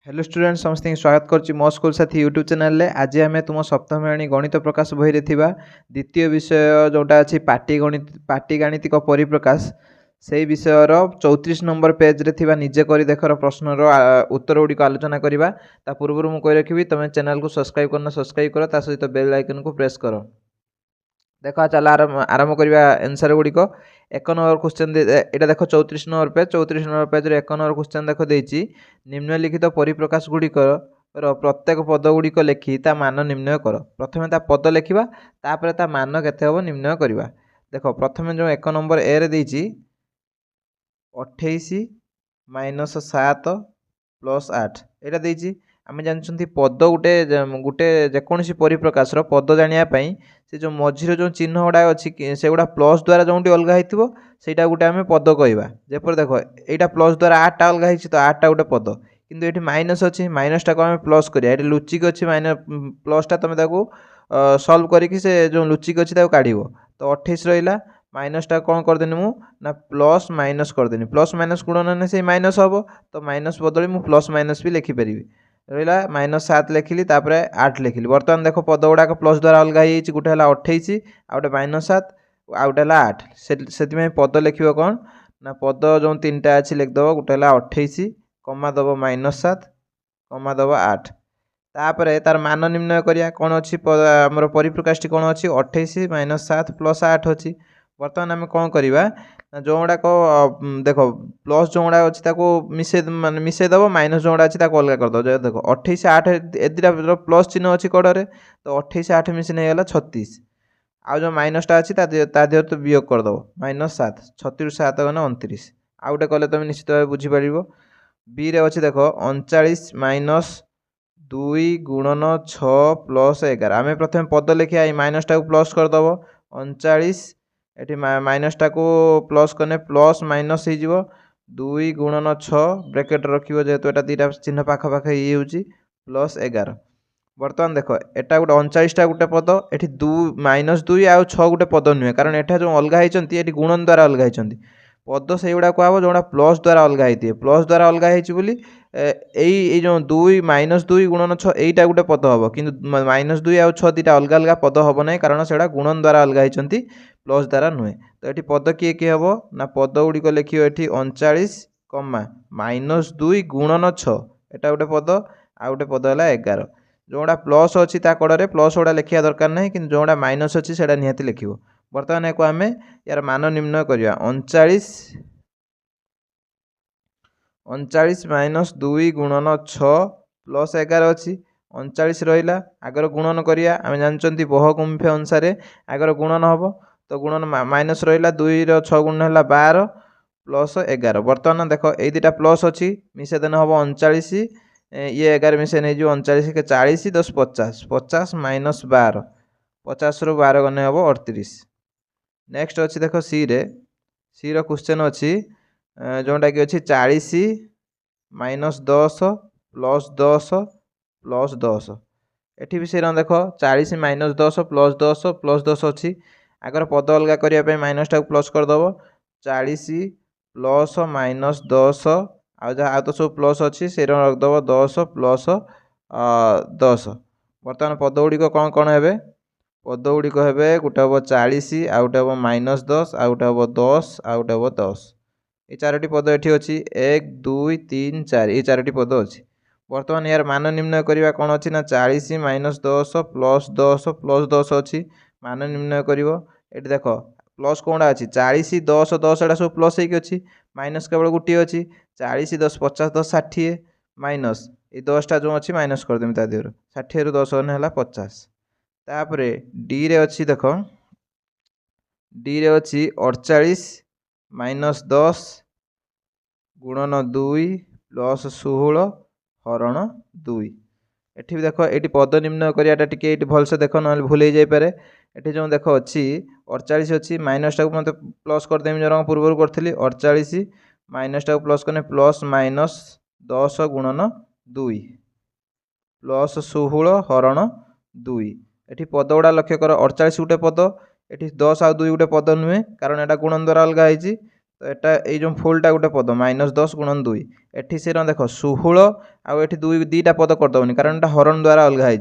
Hello student समस्त स्वागत करुच्ची मो स्कूल साथी यूट्यूब चैनल आज आम तुम सप्तम श्रेणी गणित प्रकाश बही रे द्वितीय विषय जोटा अच्छी पाटिगाणितिक परिप्रकाश से विषयर 34 नंबर पेज रे थिबा निजे करी देखर प्रश्नर उत्तर गुड़िक आलोचना करवा ता पूर्व मुझे कही रखी तुम चैनल को सब्सक्राइब करना सब्सक्राइब कर ता सहित बेल आइकन को प्रेस कर। देख चल आरंभ करवा आंसर गुड़िक एक नंबर क्वेश्चन यहाँ देख 34 नंबर पेज एक नंबर क्वेश्चन देख देती निम्नलिखित परिप्रकाश गुड़िकर प्रत्येक पद गुड़िक लिखि ता मान निर्णय कर। प्रथम ता पद लिखा तापर ता मान केते हम निर्णय करवा। देख प्रथम जो एक नंबर ए रे देती 28 माइनस 7 प्लस 8 यहाँ देती आम जानते पद गोटे गोटे जेकोसी परिप्रकाश पद जानापी से जो मझीर जो चिन्ह गुड़ा अच्छी से गुड़ा प्लस द्वारा जो अलग होता है गोटे आम पद कहवा। जपर देख यहाँ प्लस द्वारा 8टा अलग होती तो 8टा गोटे पद किंतु ये माइनस अच्छी माइनसटा को आम प्लस करिया ये लुचिक अच्छी प्लसटा तुम सल्व करके जो लुचिक अच्छी काढ़ तो 28 रहा माइनसटा कौन करदेनी ना प्लस माइनस करदेनी प्लस माइनस गुणन से माइनस हम तो माइनस बदली मुझे प्लस माइनस भी लिखिपारि रहा -7 लिखिली 8 लिखिली। बर्तमान देख पद गुड़ाक प्लस द्वारा अलग हो गोटे 28 आउटे -7 आउटे 8 से पद लिख कौन ना पद जो 3टा अच्छी लिखिदेव गोटे 28 कमा दब -7 कमा दब 8 तापर तार मान निर्णय करिया कौन अच्छी आमर परिप्रकाश कौन अच्छी 28 -7 प्लस 8 अच्छी। बर्तमान आम कौन करवा जो गुड़ाक देख प्लस जो गुड़ा अच्छी मिसेदेव माइनस जो गुड़ा अच्छी अलग करदे। देख 28 8 ए दुटा प्लस चिन्ह अच्छी कड़े तो 28 8 मिशन होगा 36 आउ जो माइनसटा अच्छी देहर तो वियोग करदेव -7 36 7 गने 29 आउ गोटे कले तुम निश्चित भाव बुझीपार। बी रे अच्छी देख 39 माइनस 2 गुणन 6 प्लस 11 आम प्रथम पद लिखा माइनसटा को प्लस करदेव 39 ये माइनसटा को प्लस कने प्लस माइनस हो 2 गुणन 6 ब्रैकेट रखियो जेहेतु एटा दुटा चिन्ह पाखापाखि ये हूँ प्लस 11। बर्तमान देख एटा गोटे 39टा गोटे पद ये -2 आउ 6 गोटे पद नुहे कारण एटा जो अलग होती गुणन द्वारा अलग होती पद से गुड़ा कह जो प्लस द्वारा अलग होती प्लस द्वारा अलग होती जो 2 -2 गुणन 6 यहीटा गोटे पद हम कि -2 आउ 6 दुटा अलग अलग पद हम ना कारण से गुणन द्वारा अलग होती प्लस द्वारा नुहे। तो ये पद किए किए हम ना पद गुड़िक लिख ये 39 -2 गुणन 6 एटा गोटे पद आउ गोटे पद है 11 जो गुड़ा प्लस अच्छी कड़े प्लस गुड़ा लिखा दरकार ना कि जो गुड़ा माइनस अच्छी से निहाती लिख। बर्तमान एक आम यार मान निर्णय करवा 39 -2 गुणन 6 प्लस 11 अच्छी 39 रहा आगर गुणन करिया आम जानते बहुगुम्फे अनुसार आगर गुणन हम तो गुणन माइनस रहा 2 6 गुण है 12 प्लस 11। बर्तमान देख ये दुटा प्लस अच्छी मिसेदेन हम 39 ये 11 मिसे नहीं 39 के 40 10 50 50 माइनस 12 50 रु 12 गने हम 38। नेक्स्ट अच्छी देख सी रे सी रो क्वेश्चन अच्छी जोटा कि अच्छी 40 -10 प्लस 10 प्लस 10 एटी भी से देख 40 -10 प्लस 10 प्लस 10 अच्छी आगर पद अलग करने माइनसटा को प्लस करदेव 40 प्लस -10 आउ जहाँ तो सब प्लस अच्छी से रखदेव 10 प्लस 10। बर्तमान पद गुड़िक कौन कौन है पद गुड़िक हे गोटे हम 40 आउ गोटे हम -10 आउ गोटे हम 10 आउ गोटे हम 10 ये 4टी पद ये अच्छी 1 2 3 4 ये 4टी पद अच्छी। बर्तमान यार मान निर्णय करवा कौन अच्छी ना 40 -10 प्लस 10 प्लस 10 अच्छी मान निर्णय कर ये देख प्लस कौन अच्छी 40 10 10 एटा सब प्लस होगी अच्छी माइनस केवल गोटे अच्छी 40 10 50 10 60 माइनस ये 10टा जो अच्छी माइनस करदेमी ता देहर 60 रु 10 है 50। तापर डी रे अच्छी देख डी रे अच्छी 48 -10 गुणन 2 प्लस 16 हरण 2 एठी भी देख ये पद निर्णय कराटा टी भलसे देख ना भूल हो जापे ये जो देख अच्छी 48 अच्छी माइनसटा को मतलब प्लस करदेमी जो पूर्व करी 48 माइनसटा को प्लस करने प्लस माइनस 10 गुणन 2 प्लस 16 हरण 2 ये पद गुड़ा लक्ष्य कर 48 गोटे पद ये 10 आउ 2 गोटे पद नुहे कारण यहाँ गुणन द्वारा अलग होती तो एटा ये जो फुलटा गोटे पद -10 गुणन 2 एठी से देख 16 आउ एठी 2 दुईटा पद करदेवनी कारण एटा हरण द्वारा अलग है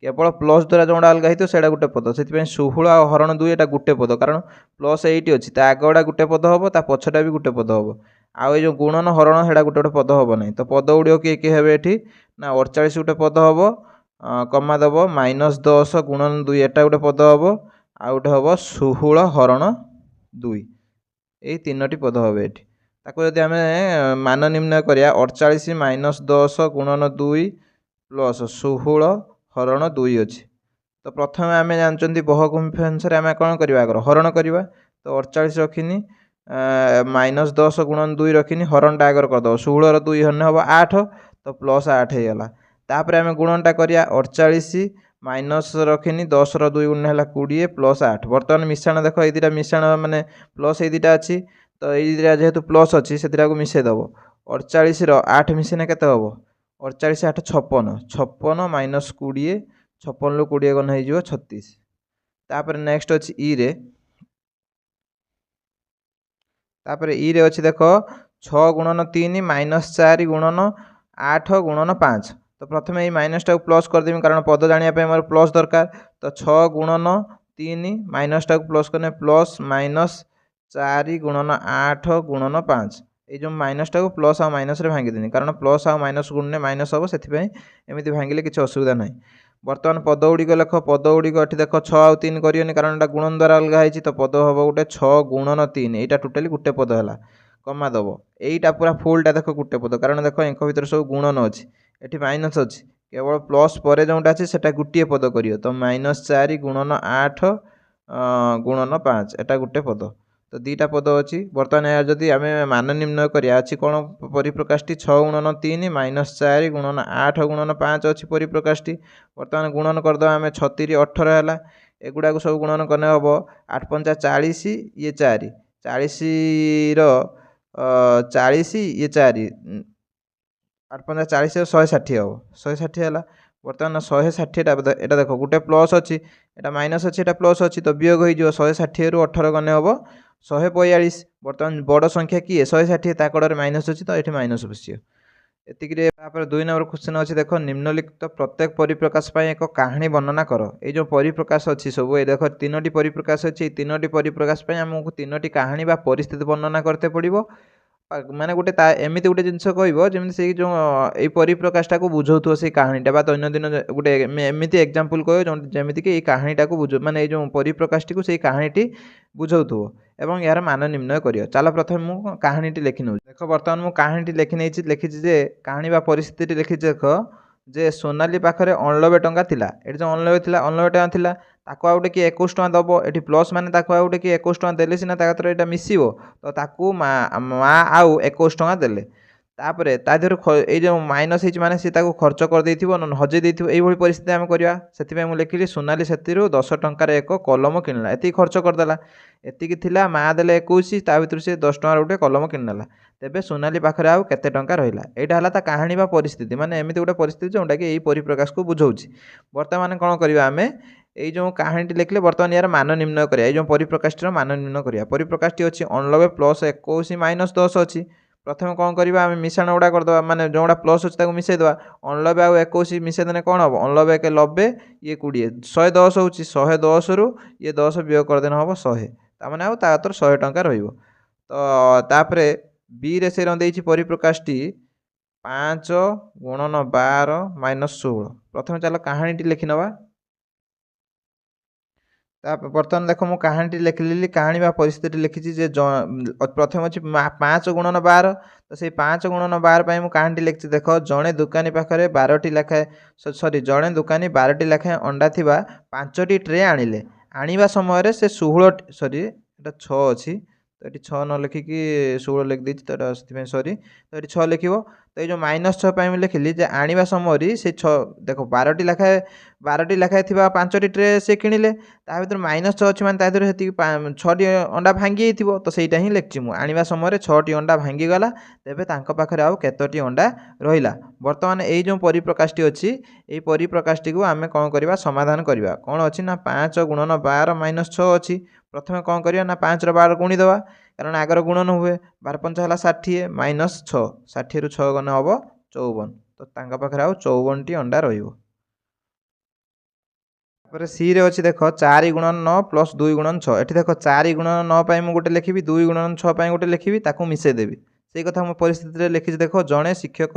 केवल प्लस द्वारा जोटा अलग है से गोटे पद से 16 आ हरण 2 एटा गोटे पद कारण प्लस 8 अच्छी आगटा गोटे पद हम ता पछटा भी गोटे पद हम आउ ये गुणन हरण है गोटे गोटे पद हम ना तो पद गुड़िक किए किए हे ये ना 48 गोटे पद हम कमा दब -10 गुणन 2 एटा गोटे पद हम आउ गोटे हम 16 हरण 2 यही तीनोटी पद हम ये ताको यदि आम मान निर्णय करिया 48 -10 गुणन 2 प्लस 16 हरण 2 अच्छी तो प्रथम आम जानते बहुगुम्फी अनुसार आम कौन करवा आगर हरण करवा तो 48 रखिनी -10 गुणन 2 रखिनी हरणटा आगर करदेव 16 2 हरण हम 8 तो प्लस 8 होगा तापर आम गुणनटा करिया 48 माइनस रखिनी 10 2 गुण है 20 प्लस 8 बर्तमान मिश्रण देख ये मिश्रण माने प्लस ये दुटा अच्छी तो ये जेहेतु प्लस अच्छी से मिसेदेव 48 8 मिसेने के हम 48 8 56 56 माइनस 20 56 रू 20 गण हो 36 तापर नेक्स्ट अच्छी ई रे तापर ई रे अच्छी देख 6 गुणन 3 -4 गुणन 8 गुणन 5 तो प्रथम ये माइनसटा प्लस करदेवी कारण पद जानापी मोर प्लस दरकार तो 6 गुणन 3 माइनसटा प्लस करने प्लस -4 गुणन 8 गुणन 5 ये जो माइनसटा प्लस आ माइनस भांगीदेनी कारण प्लस आ माइनस गुणने माइनस हम से एमती भांगिले किसी असुविधा ना बर्तमान पद गुड़िक लेख पद गुड़िक ये देख 6 आउ 3 करियोनी कारण एटा गुणन द्वारा अलग है तो पद हम गोटे 6 गुणन 3 यहाँ टोटाली गोटे पद है कमा दब यहीटा पूरा फुलटा देख गोटे पद कारण देख एक भर सब गुणन अच्छी ये माइनस अच्छी केवल प्लस पर जोटा अच्छे से गोटे पद कर तो -4 गुणन 8 गुणन 5 एटा गोटे पद तो दुईटा पद अच्छी बर्तमान यार जदि आम मान निर्णय करिया अच्छी कौन परिप्रकाशटी 6 गुणन 3 -4 गुणन 8 गुणन 5 अच्छी परिप्रकाशटी बर्तमान गुणन करदे आम 36 18 है एगुड़ा सब गुणन करने हम 8 5 40 ये 4 40 40 ये 4 8 5 40 160 हम 160 है बर्तमान 160 एटा देख गोटे प्लस अच्छी एटा माइनस अच्छी एटा प्लस अच्छी तो वियोग हो 160 रू 18 गने हम 142 बर्तमान बड़ संख्या किए 160 ता कड़े माइनस अच्छी तो ये माइनस बसियो एतिक 2 नंबर क्वेश्चन अच्छी देख निम्नलिखित प्रत्येक परिप्रकाश एक कहानी वर्णना कर ये जो परिप्रकाश अच्छी सब ये देख 3टी परिप्रकाश अच्छी 3टी परिप्रकाश आमको 3टी कहानी बा परिस्थिति वर्णना करते पड़ो माने गोटे एमती गोटे जिनस कहमी से जो ये परिप्रकाशटा को बुझाऊ से कहानीटा बा दैनंदिन गोटे एमती एग्जांपल कह जमीक ये कहानीटा को बुझ माने जो परिप्रकाशटी को से कहानीटी बुझाऊ एवं यार मान निर्णय कर चलो प्रथम मु कहानीटी लिखि नौ देख बर्तमान मु कहानीटी लिखी जे कहानी बा परिस्थिति लिखी देख जे सोनाली पाखे 89 टंका थिला ये जो 89 थिला 89 टंका थिला ताको आउटे कि 21 टंका दबो एठी प्लस माने ताको आउटे कि 21 टंका देले सिना ताकतर एटा मिसिबो तो ताकू मा आउ 21 टंका देले तापरे ता देर ए जो माइनस हिच माने से ताको खर्च कर देथिबो न हजे देथिबो एई भली परिस्थिति हम करबा सेति पय मु लिखिली सोनाली सेतिरु 10 टंका रे एक कलम किनला एति खर्च कर देला एति कि थिला मा देले 21 ता भितर से 10 टंका उठे कलम किनला तेबे सोनाली पाखरे आउ केते टंका रहिला एटा हला ता कहानी बा परिस्थिति माने एमिति गोटे परिस्थिति जोंटा कि एई परिप्रकाश को बुझौछि वर्तमान कोन करबा हमें ये जो कहानीटी लिखले बर्तमान यार मान निर्णय करिया ये जो परिप्रकाशटीर मान निर्णय करिया परिप्रकाशटी अच्छी 89 प्लस 21 माइनस 10 अच्छी प्रथम कौन करवा आम मिश्रण गुड़ा करदे मैंने जोड़ा प्लस अच्छे मिसेदेवा 89 आउ 21 मिसेदेने कौन हम 89 1 90 ये 20 110 हो 110 रु ये 10 वियोग करदेन हम 100 ताने आउ तातर 100 टंका रहिबो तो तापरे बी रे से रंदेछि परिप्रकाशटी 5 गुणन 12 माइनस 16 प्रथम चलो कहानीटी लिखि नवा बर्तमान देख मु कहानी लिखिली कहानी बा परिस्थिति लिखी जे प्रथम अच्छी 5 गुणन 12 तो से 5 गुणन 12 मु कहानी लिखी देख जड़े दुकानी पाखे 12टी लेखाए सॉरी जड़े दुकानी 12टी लेखाए अंडा थी 5टी ट्रे आणिले आनिबा समय से 16 सॉरी एटा 6 अच्छी तो ये 6 न लिखिकी 16 लिख दी तो सॉरी तो ये 6 लिख तो ये माइनस 6 मुझे लिखिली जे आनिबा समय से 6 देख 12टी लेखाए थी 5टी ट्रे से किणिले ता भर माइनस 6 अच्छी माने तादर 6टी अंडा भांगी तो सहीटा ही लिखी मुझे आनिबा समय 6टी अंडा भांगीगला तेबे तांको पाखरे आउ केतोटी अंडा रहिला बर्तमान ये जो परिप्रकाशटी अच्छी ये परिप्रकाशटी को आम कौन करवा समाधान करवा कौन अच्छी ना 5 गुणन 12 माइनस 6 अच्छी प्रथम कौन करवा ना 5 रो 12 गुणीदेवा କାରଣ ଆଗର ଗୁଣନ ହୁଏ। 12×5 ହେଲା 60 ମାଇନସ୍ 6, 60ରୁ 6 ଗଲେ ହେବ 54। ତ ତାଙ୍କ ପାଖରେ ଆଉ 54ଟି ଅଣ୍ଡା ରହିବ। ତାପରେ ସି ରେ ଅଛି ଦେଖ 4×9 + 2×6। ଏଠି ଦେଖ 4×9 ପାଇଁ ମୁଁ ଗୋଟେ ଲେଖିବି, 2×6 ପାଇଁ ଗୋଟେ ଲେଖିବି, ତାକୁ ମିଶାଇ ଦେବି। ସେଇ କଥା ମୁଁ ପରିସ୍ଥିତିରେ ଲେଖିଛି ଦେଖ, ଜଣେ ଶିକ୍ଷକ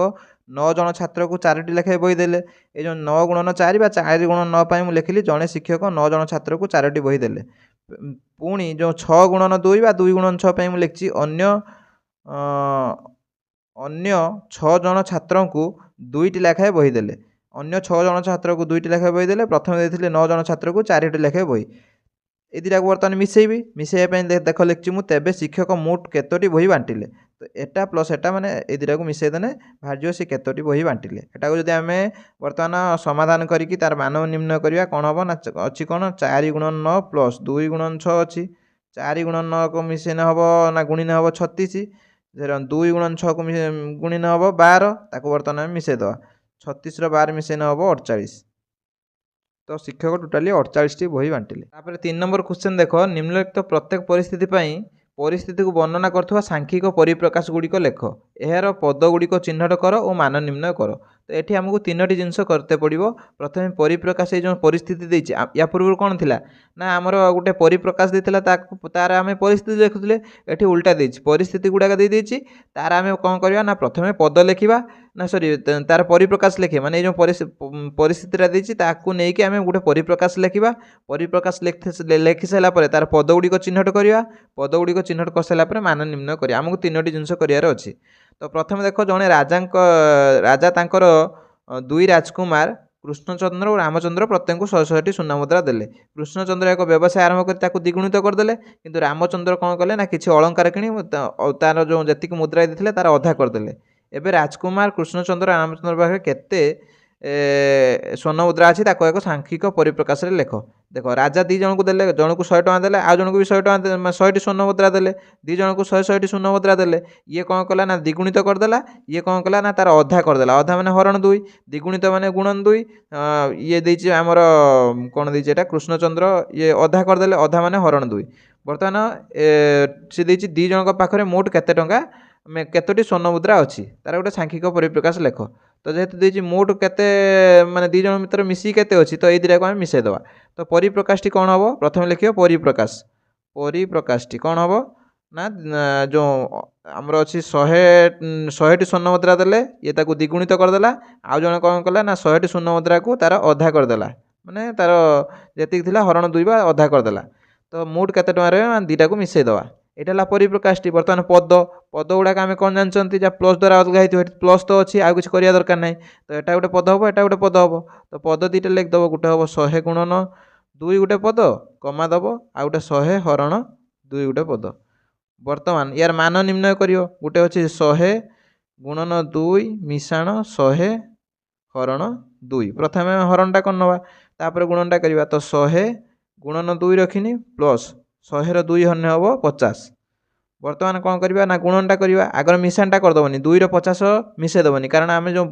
9 ଜଣ ଛାତ୍ରକୁ 4ଟି ଲେଖାଏଁ ବହି ଦେଲେ। ଏ ଯେଉଁ 9×4 ବା 4×9 ପାଇଁ ମୁଁ ଲେଖିଲି ଜଣେ ଶିକ୍ଷକ 9 ଜଣ ଛାତ୍ରକୁ 4ଟି ବହି ଦେଲେ। ପୁଣି ଯେଉଁ 6×2 ବା 2×6 ପାଇଁ ମୁଁ ଲେଖିଛି ଅନ୍ୟ 6 ଜଣ ଛାତ୍ରଙ୍କୁ 2ଟି ଲେଖାଏଁ ବହି ଦେଲେ। ଅନ୍ୟ 6 ଜଣ ଛାତ୍ରକୁ 2ଟି ଲେଖାଏଁ ବହି ଦେଲେ, ପ୍ରଥମେ ଦେଇଥିଲେ 9 ଜଣ ଛାତ୍ରକୁ 4ଟି ଲେଖାଏଁ ବହି। এই দুটাକୁ ବର୍ତ୍ତମାନ ମିଶାଇବି। ମିଶାଇବା ପାଇଁ ଦେଖ ଲେଖିଛି ମୁଁ, ତେବେ ଶିକ୍ଷକ ମୋଟ କେତୋଟି ବହି ବାଣ୍ଟିଲେ। ତ ଏଟା ପ୍ଲସ୍ ଏଟା ମାନେ এই ଦୁଟାକୁ ମିଶାଇ ଦେଲେ ବାହାରିଯିବ ସେ କେତୋଟି ବହି ବାଣ୍ଟିଲେ। ଏଟାକୁ ଯଦି ଆମେ ବର୍ତ୍ତମାନ ସମାଧାନ କରିକି ତାର ମାନ ନିର୍ଣ୍ଣୟ କରିବା, କ'ଣ ହେବ ନା ଅଛି କ'ଣ 4×9 + 2×6 ଅଛି। 4×9କୁ ମିଶାଇଲେ ହେବ ନା ଗୁଣିଲେ ହେବ 36। 2×6କୁ ଗୁଣିଲେ ହେବ 12। ତାକୁ ବର୍ତ୍ତମାନ ଆମେ ମିଶାଇ ଦେବା। 36ର 12 ମିଶାଇଲେ ହେବ 48। ତ ଶିକ୍ଷକ ଟୋଟାଲି 48ଟି ବହି ବାଣ୍ଟିଲେ। ତାପରେ 3 ନମ୍ବର କ୍ୱେଶ୍ଚନ୍ ଦେଖ, ନିମ୍ନଲିଖିତ ପ୍ରତ୍ୟେକ ପରିସ୍ଥିତି ପାଇଁ ପରିସ୍ଥିତିକୁ ବର୍ଣ୍ଣନା କରୁଥିବା ସାଂଖ୍ୟିକ ପରିପ୍ରକାଶ ଗୁଡ଼ିକ ଲେଖ। ଏହାର ପଦ ଗୁଡ଼ିକ ଚିହ୍ନଟ କର ଓ ମାନ ନିର୍ଣ୍ଣୟ କର। ତ ଏଠି ଆମକୁ 3ଟି ଜିନିଷ କରତେ ପଡ଼ିବ। ପ୍ରଥମେ ପରିପ୍ରକାଶ, ଏଇ ଯେଉଁ ପରିସ୍ଥିତି ଦେଇଛି, ୟା ପୂର୍ବରୁ କ'ଣ ଥିଲା ନା ଆମର ଗୋଟେ ପରିପ୍ରକାଶ ଦେଇଥିଲା, ତାର ଆମେ ପରିସ୍ଥିତି ଲେଖୁଥିଲେ। ଏଠି ଉଲ୍ଟା ଦେଇଛି, ପରିସ୍ଥିତି ଗୁଡ଼ାକ ଦେଇଛି, ତାର ଆମେ କ'ଣ କରିବା ନା ପ୍ରଥମେ ପଦ ଲେଖିବା, ନା ସରି ତାର ପରିପ୍ରକାଶ ଲେଖିବା। ମାନେ ଏଇ ଯେଉଁ ପରିସ୍ଥିତିଟା ଦେଇଛି ତାକୁ ନେଇକି ଆମେ ଗୋଟେ ପରିପ୍ରକାଶ ଲେଖିବା। ପରିପ୍ରକାଶ ଲେଖି ସାରିଲା ପରେ ତାର ପଦ ଗୁଡ଼ିକ ଚିହ୍ନଟ କରିବା। ପଦ ଗୁଡ଼ିକ ଚିହ୍ନଟ କରିସାରିଲା ପରେ ମାନ ନିର୍ଣ୍ଣୟ କରିବା। ଆମକୁ 3ଟି ଜିନିଷ କରିବାର ଅଛି। ତ ପ୍ରଥମେ ଦେଖ, ଜଣେ ରାଜା ତାଙ୍କର 2 ରାଜକୁମାର କୃଷ୍ଣଚନ୍ଦ୍ର ଓ ରାମଚନ୍ଦ୍ର ପ୍ରତ୍ୟେକଙ୍କୁ 100ଟି ସୁନା ମୁଦ୍ରା ଦେଲେ। କୃଷ୍ଣଚନ୍ଦ୍ର ଏକ ବ୍ୟବସାୟ ଆରମ୍ଭ କରି ତାକୁ ଦ୍ୱିଗୁଣିତ କରିଦେଲେ, କିନ୍ତୁ ରାମଚନ୍ଦ୍ର କ'ଣ କଲେ ନା କିଛି ଅଳଙ୍କାର କିଣି ତାର ଯେଉଁ ଯେତିକି ମୁଦ୍ରା ଦେଇଥିଲେ ତାର ଅଧା କରିଦେଲେ। ଏବେ ରାଜକୁମାର କୃଷ୍ଣଚନ୍ଦ୍ର ରାମଚନ୍ଦ୍ର ପାଖରେ କେତେ ସ୍ୱର୍ଣ୍ଣ ମୁଦ୍ରା ଅଛି ତାକୁ ଏକ ସାଂଖ୍ୟିକ ପରିପ୍ରକାଶରେ ଲେଖ। ଦେଖ, ରାଜା 2 ଜଣଙ୍କୁ ଦେଲେ, ଜଣକୁ 100 ଟଙ୍କା ଦେଲେ, ଆଉ ଜଣକୁ ବି 100 ଟଙ୍କା 100ଟି ସ୍ୱର୍ଣ୍ଣ ମୁଦ୍ରା ଦେଲେ। 2 ଜଣଙ୍କୁ 100ଟି ସ୍ୱର୍ଣ୍ଣ ମୁଦ୍ରା ଦେଲେ। ଇଏ କ'ଣ କଲା ନା ଦ୍ୱିଗୁଣିତ କରିଦେଲା, ଇଏ କ'ଣ କଲା ନା ତାର ଅଧା କରିଦେଲା। ଅଧା ମାନେ ହରଣ 2, ଦ୍ୱିଗୁଣିତ ମାନେ ଗୁଣନ 2। ଇଏ ଦେଇଛି ଆମର କ'ଣ ଦେଇଛି ଏଟା କୃଷ୍ଣଚନ୍ଦ୍ର, ଇଏ ଅଧା କରିଦେଲେ, ଅଧା ମାନେ ହରଣ 2। ବର୍ତ୍ତମାନ ସେ ଦେଇଛି 2 ଜଣଙ୍କ ପାଖରେ ମୋଟ କେତେ ଟଙ୍କା, କେତୋଟି ସ୍ୱର୍ଣ୍ଣ ମୁଦ୍ରା ଅଛି, ତାର ଗୋଟେ ସାଂଖ୍ୟିକ ପରିପ୍ରକାଶ ଲେଖ। ତ ଯେହେତୁ ଦେଇଛି ମୋଟ କେତେ, ମାନେ 2 ଜଣ ଭିତରେ ମିଶିକି କେତେ ଅଛି, ତ ଏଇ ଦୁଟାକୁ ଆମେ ମିଶାଇ ଦେବା। ତ ପରିପ୍ରକାଶଟି କ'ଣ ହେବ, ପ୍ରଥମେ ଲେଖିବ ପରିପ୍ରକାଶ। ପରିପ୍ରକାଶଟି କ'ଣ ହେବ ନା ଯେଉଁ ଆମର ଅଛି 100ଟି ସ୍ୱର୍ଣ୍ଣ ମୁଦ୍ରା ଦେଲେ, ଇଏ ତାକୁ ଦ୍ୱିଗୁଣିତ କରିଦେଲା। ଆଉ ଜଣେ କ'ଣ କଲା ନା 100ଟି ସ୍ୱର୍ଣ୍ଣ ମୁଦ୍ରାକୁ ତାର ଅଧା କରିଦେଲା, ମାନେ ତାର ଯେତିକି ଥିଲା ହରଣ 2 ବା ଅଧା କରିଦେଲା। ତ ମୋଟ କେତେ ଟଙ୍କା ରହିବ ନା 2ଟାକୁ ମିଶାଇ ଦେବା। এটা ହେଲା ପରିପ୍ରକାଶଟି। ବର୍ତ୍ତମାନ ପଦ ଗୁଡ଼ାକ ଆମେ କ'ଣ ଜାଣିଛନ୍ତି, ଯାହା ପ୍ଲସ୍ ଦ୍ୱାରା ଅଲଗା ହେଇଥିବ, ଏଠି ପ୍ଲସ୍ ତ ଅଛି, ଆଉ କିଛି କରିବା ଦରକାର ନାହିଁ। ତ ଏଟା ଗୋଟେ ପଦ ହେବ, ଏଟା ଗୋଟେ ପଦ ହେବ। ତ ପଦ 2ଟା ଲେଖିଦେବ, ଗୋଟେ ହେବ 100×2 ଗୋଟେ ପଦ, କମା ଦେବ, ଆଉ ଗୋଟେ 100 ହରଣ 2 ଗୋଟେ ପଦ। ବର୍ତ୍ତମାନ ୟାର ମାନ ନିର୍ଣ୍ଣୟ କରିବ। ଗୋଟେ ଅଛି 100×2 ମିଶାଣ 100 ହରଣ 2। ପ୍ରଥମେ ହରଣଟା କରିନେବା, ତାପରେ ଗୁଣନଟା କରିବା। ତ 100×2 ରଖିନି ପ୍ଲସ୍ 100ର 2 ହରଣ ହେବ 50। ବର୍ତ୍ତମାନ କ'ଣ କରିବା ନା ଗୁଣନଟା କରିବା। ଆଗର ମିଶାଣଟା କରିଦେବନି, 2ର 50 ମିଶାଇ ଦେବନି, କାରଣ ଆମେ ଯେଉଁ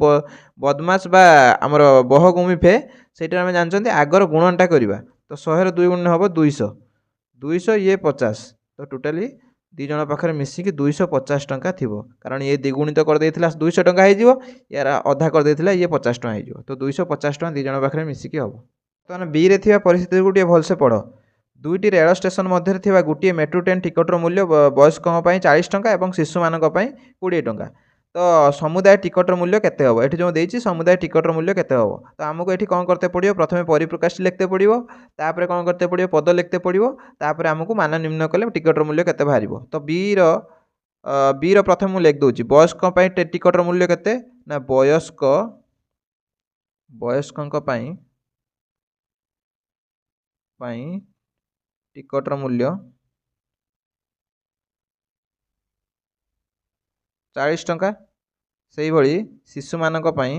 ବଦମାସ ବା ଆମର ବହଗୁମି ଫେ ସେଇଟା ଆମେ ଜାଣିଛନ୍ତି ଆଗର ଗୁଣନଟା କରିବା। ତ 100ର 2 ଗୁଣନ ହେବ 200, 200 ଇଏ 50। ତ ଟୋଟାଲି 2 ଜଣ ପାଖରେ ମିଶିକି 250 ଟଙ୍କା ଥିବ, କାରଣ ଇଏ ଦ୍ୱିଗୁଣିତ କରିଦେଇଥିଲା 200 ଟଙ୍କା ହେଇଯିବ, ୟାର ଅଧା କରିଦେଇଥିଲା ଇଏ 50 ଟଙ୍କା ହେଇଯିବ। ତ 250 ଟଙ୍କା 2 ଜଣ ପାଖରେ ମିଶିକି ହେବ। ବର୍ତ୍ତମାନ ବିରେ ଥିବା ପରିସ୍ଥିତିକୁ ଟିକେ ଭଲସେ ପଢ଼। 2ଟି ରେଳ ଷ୍ଟେସନ ମଧ୍ୟରେ ଥିବା ଗୋଟିଏ ମେଟ୍ରୋ ଟ୍ରେନ୍ ଟିକଟର ମୂଲ୍ୟ ବୟସ୍କଙ୍କ ପାଇଁ 40 ଟଙ୍କା ଏବଂ ଶିଶୁମାନଙ୍କ ପାଇଁ 20 ଟଙ୍କା। ତ ସମୁଦାୟ ଟିକଟର ମୂଲ୍ୟ କେତେ ହେବ? ଏଠି ଯେଉଁ ଦେଇଛି ସମୁଦାୟ ଟିକଟର ମୂଲ୍ୟ କେତେ ହେବ? ତ ଆମକୁ ଏଠି କ'ଣ କରତେ ପଡ଼ିବ, ପ୍ରଥମେ ପରିପ୍ରକାଶଟି ଲେଖତେ ପଡ଼ିବ, ତାପରେ କ'ଣ କରତେ ପଡ଼ିବ, ପଦ ଲେଖତେ ପଡ଼ିବ, ତାପରେ ଆମକୁ ମାନ ନିର୍ଣ୍ଣୟ କଲେ ଟିକଟର ମୂଲ୍ୟ କେତେ ବାହାରିବ। ତ ବିର ପ୍ରଥମେ ମୁଁ ଲେଖି ଦେଉଛି, ବୟସ୍କଙ୍କ ପାଇଁ ଟିକଟର ମୂଲ୍ୟ କେତେ ନା ବୟସ୍କଙ୍କ ପାଇଁ ଟିକଟର ମୂଲ୍ୟ 40 ଟଙ୍କା। ସେଇଭଳି ଶିଶୁମାନଙ୍କ ପାଇଁ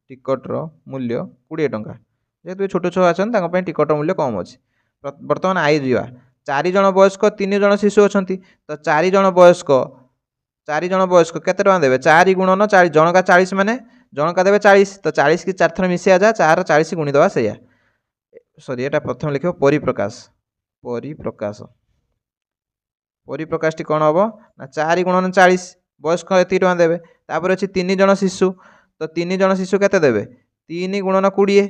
ଟିକଟର ମୂଲ୍ୟ 20 ଟଙ୍କା। ଯେହେତୁ ଛୋଟ ଛୁଆ ଅଛନ୍ତି ତାଙ୍କ ପାଇଁ ଟିକଟର ମୂଲ୍ୟ କମ୍ ଅଛି। ବର୍ତ୍ତମାନ ଆଇ ଯିବା। 4 ଜଣ ବୟସ୍କ 3 ଜଣ ଶିଶୁ ଅଛନ୍ତି। ତ 4 ଜଣ ବୟସ୍କ କେତେ ଟଙ୍କା ଦେବେ? 4×4, ଜଣକା 40 ମାନେ ଜଣକା ଦେବେ 40। ତ 40 କି 4 ଥର ମିଶାଇବା, ଯାହା 4 40 ଗୁଣିଦେବା ସେଇଆ। सॉरी एटा प्रथम लिखिबो परिप्रकाश परिप्रकाश परिप्रकाशटी कौन हम ना 4 गुणन 40 वयस्क एति टଙ୍କା देवे तापर अछि 3 जण शिशु तो 3 जण शिशु केते देवे 3 गुणन 20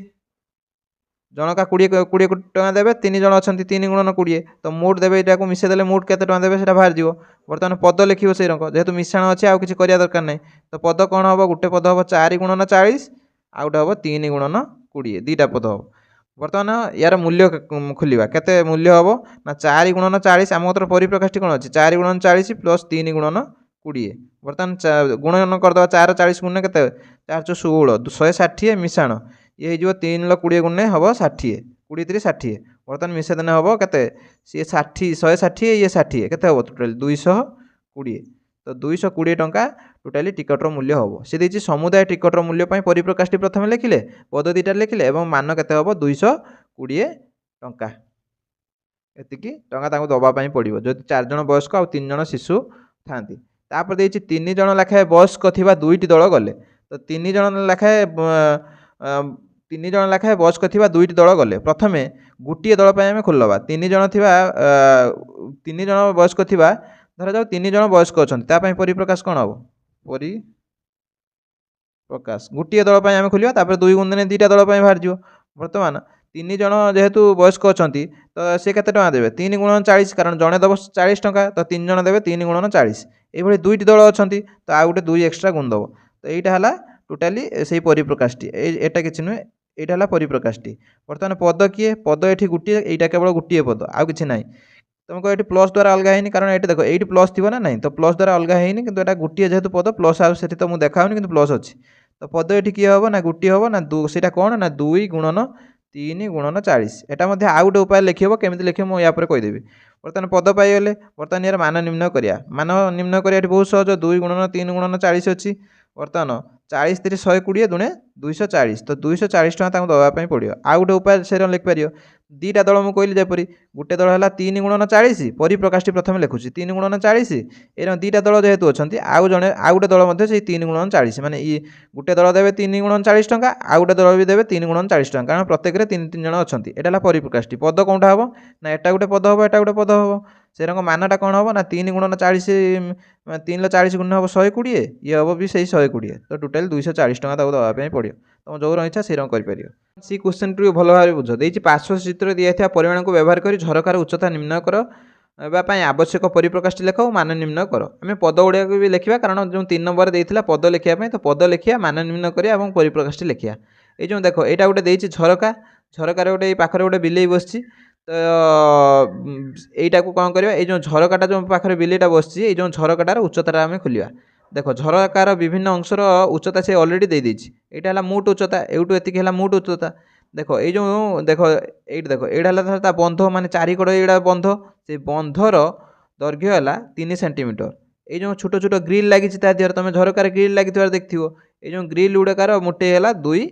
जनका 20 20 टଙ୍କା देवे 3 जण अछंती 3 गुणन 20 तो मोट देवे एटा को मिसे देले मोट केते टଙ୍କା देवे सेटा बाहर जीवो वर्तमान पद लिखिबो से रंग जेहेतु मिश्रण अछि आ किछि करिया दरकार नै तो पद कौन हम गुटे पद हम 4 गुणन 40 आ गुटे हम 3 गुणन 20 दीटा पद हम वर्तमान यार मूल्य खोलिबा केते मूल्य हबो ना 4 गुणन 40 आम तर परिप्रकाशटी कोन अछि 4 गुणन 40 प्लस 3 गुणन 20 वर्तमान गुणन कर दवा 4 40 गुणन केते 4 16 160 मिसाण ये हो 3 20 गुणे हम 60 20 3 60 वर्तमान मिसे देने हम केते सी 60 160 ये 60 केते हम टोटल 220 तो 220 टंका टोटाली टिकटर मूल्य हम सी देछि समुदाय टिकटर मूल्य पई परिप्रकाशटी प्रथम लिखिले पद दुईटा लिखिले एवं मान केते हम 220 टंका एतिकी टंका तांको दबा पई पड़िबो जदि 4 जण वयस्क आ 3 जण शिशु थांती तापर देछि 3 जण लाखाए वयस्क थिबा दुईटी दल गले तो 3 जण लाखाए 3 जण लाखाए वयस्क थिबा दुईटी दल गले प्रथमे गुटिए दल पई हम खोलबा 3 जण थिबा 3 जण वयस्क थिबा धरा जाऊ 3 जण वयस्क अछंती ता पई परिप्रकाश कोन हबो परि प्रकाश गुटिए दल पई हम खोलिबा तापर 2 गुण देने दीटा दल पई बाहर जिवो वर्तमान 3 जण जेहेतु वयस्क अछंती तो से केते टका देबे 3 गुणन 40 कारण जणे दबो 40 टका तो 3 जण देबे 3 गुणन 40 ए भली दुईटी दल अछंती तो आ गुटे 2 एक्स्ट्रा गुण दबो तो एटा हला टोटाली सेही परिप्रकाशटी एटा किछि नुहे एटा हला परिप्रकाशटी वर्तमान पद किए पद एठी गुटिए एटा केवल गुटिए पद आ किछि नाही तुमको ये प्लस द्वारा अलग है कारण ये देख ये प्लस थी ना नहीं तो प्लस द्वारा अलग है कि गोटे जेहेतु पद प्लस आउ से तो मुझे देखाऊनी कि प्लस अच्छी तो पद ये किए हम ना गोटे हम ना सीटा कौन ना 2 गुणन 3 गुणन 40 यहाँ आउ गोटे उपाय लिखी केमी लिखे मुझे या कहीदेवी बर्तमान पद पाइगले बर्तमान यार मान निर्णय करिया मान निर्णय करिया बहुत सहज 2 गुणन 3 गुणन 40 अच्छी बर्तमान 40 3 120 दुणे 240 तो 240 टका दवाई पड़ो आउ गोटे उपाय से लिखिपर दीटा दल मुझे कहली जपरी गोटे दल है 3 गुणन 40 परिप्रकाशटी प्रथम लिखुची 3 गुणन 40 ए दीटा दल जेहेतु अच्छा आउ जड़े आउ गोटे दल से 3 गुणन 40 माने गोटे दल देवे 3 गुणन 40 टका आउ गोटे दल भी देवे 3 गुणन 40 टका कारण प्रत्येक 3 3 जण अच्छा यहाँ परिप्रकाशटी पद कौटा हम ना एटा गोटे पद हम एटा गोटे पद हम से मानटा कौन हम ना 3 गुणन 40 3 40 गुण हम 120 ये हम भी सही 120 तो टोटाल 240 टका दवाई पड़ो तुम जो इच्छा से कर सी क्वेश्चन टी भल भाव बुझ देती पार्श्व चित्र दिया परिमाण को व्यवहार कर झरकार उच्चता निर्णय कर आवश्यक परिप्रकाशटी लेख और मान निर्णय कर आम पद गुड़ा भी लिखा कारण जो 3 नंबर देता पद लिखापी तो पद लिखा मान निर्णय करा परिप्रकाशटी लिखा ये जो देख यहाँ गोटे देती झरका झरकार गोटे पाखे गोटे बिलेई बस तो यहीटा को कौन करवा ये झरकाटा जो पाखे बिलेईटा बस जो झरकाटार उच्चता आम खोलिया देख झरकार विभिन्न अंशर उच्चता से अलरेडी दे देछि एटा हला मोट उच्चता एउटु एतिक हला मोट उच्चता देख ये जो देख एट देख एटा हला बंध माने चारिकड़ एटा बंध से बंधर दैर्घ्य हला 3 सेंटीमीटर ये जो छोट छोट ग्रिल लगी देहर तुम झरकार ग्रिल लगी देखियो ये जो ग्रिल गुड़ाकार मोटे हला 2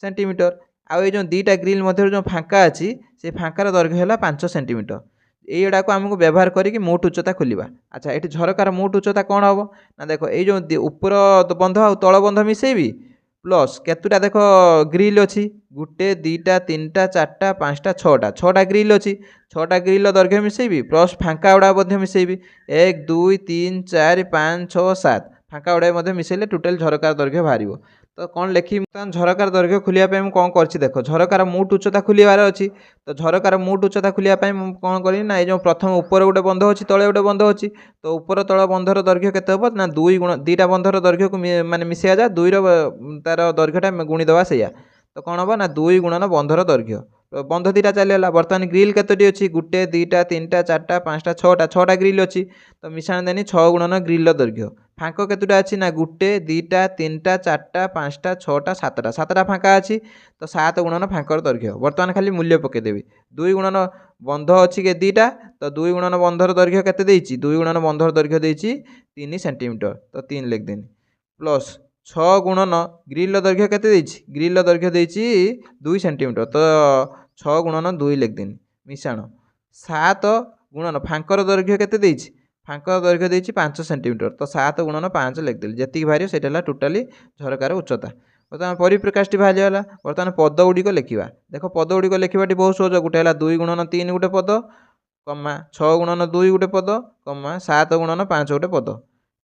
सेंटीमीटर आउ ये जो दीटा ग्रिल मध्य जो फांका अच्छी से फांकार दैर्घ्य हला 5 सेंटीमीटर यहीटा को आमको व्यवहार करके मोट उच्चता खोलिबा अच्छा ये झरकार मोट उच्चता कौन हम ना देख ये जो ऊपर बंध आ तल बंध मिसेबी प्लस केतुटा देख ग्रिल अच्छी गोटे 2टा 3टा 4टा 5टा 6टा ग्रिल अच्छी 6टा ग्रिल दैर्घ्य मिसेबी प्लस फांका गुड़ा मिसेबी 1 2 3 4 5 6 7 फांका गुड़ा मिसेले टोटाल झरकार दैर्घ्य बाहर तो कौन लिखी झरकार दैर्घ्य खोलियापी मुझे कौन कर देख झरकार मोट उच्चता खोलिबार अच्छी तो झरकार मोट उच्चता खोलियापी कौन करी ना ये प्रथम ऊपर गोटे बंध अच्छी तले गोटे बंध अच्छी तो ऊपर तल बंधर दैर्घ्य केते हम ना 2 गुण 2टा बंधर दैर्घ्य को माने मिसेया जा 2 तार दैर्घ्यटा गुणीदवा से तो कौन हम ना 2 गुणन बंधर दैर्घ्य बंध 2टा चलीगला बर्तमान ग्रिल केतोटी अच्छी गोटे 2टा 3टा 4टा 5टा 6टा ग्रिल अच्छी तो मिशाण देनी 6 गुणन ग्रिल दैर्घ्य फांक केतुटा अच्छी ना गोटे 2टा 3टा 4टा 5टा 6टा 7टा फांका अच्छी तो 7 गुणन फांकर दैर्घ्य बर्तमान खाली मूल्य पकईदेवी 2 गुणन बंध अच्छी के 2टा तो 2 गुणन बंधर दैर्घ्य केते देइछि 2 गुणन बंधर दैर्घ्य देइछि 3 सेंटीमीटर तो 3 लिखदेनी प्लस 6 गुणन ग्रिल दैर्घ्य केते देइछि ग्रिल दैर्घ्य देइछि 2 सेंटीमीटर तो 6 गुणन 2 लिखदेनी मिशाण 7 गुणन फांकर दैर्घ्य केते देइछि फांकर दैर्घ्य देइछि 5 सेंटीमीटर तो 7 गुणन 5 लिखदेली जेतिक बाहर सेटा टोटाली झरकार उच्चता बर्तमान परिप्रकाशटी बाहरीगला। बर्तमान पद गुड़िक लिखा। देख पद गुड़िक लिखाटी बहुत सहज। गोटे है 2 गुणन 3 गोटे पद, कमा 6 गुणन 2 गोटे पद, कमा 7 गुणन 5 गोटे पद,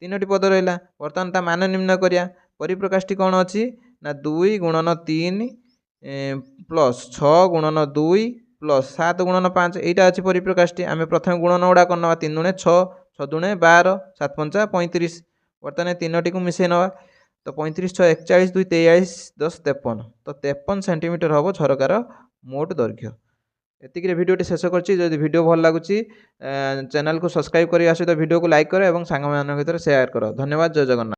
3टी पद रहा। बर्तमान ता मान निर्णय करिया। परिप्रकाशटी कौन अच्छी ना 2 गुणन 3 प्लस 6 गुणन 2 प्लस 7 गुणन 5 यहाँ अच्छी परिप्रकाशटी। आम प्रथम गुणन गुड़ा करना 3 दुणे 6, 6 दुणे 12, 7 पंचा 35। बर्तमान 3टी को मिसई नवा तो 35 6 41 2 23 10 53 तो 53 सेंटीमीटर हम झरकार मोट दैर्घ्य। एतिक भिडियोटी शेष कर भिडियो भल लगुच चैनल को सब्सक्राइब करने सहित भिडियो को लाइक कर और सांग भितर शेयर कर। धन्यवाद। जय जगन्नाथ।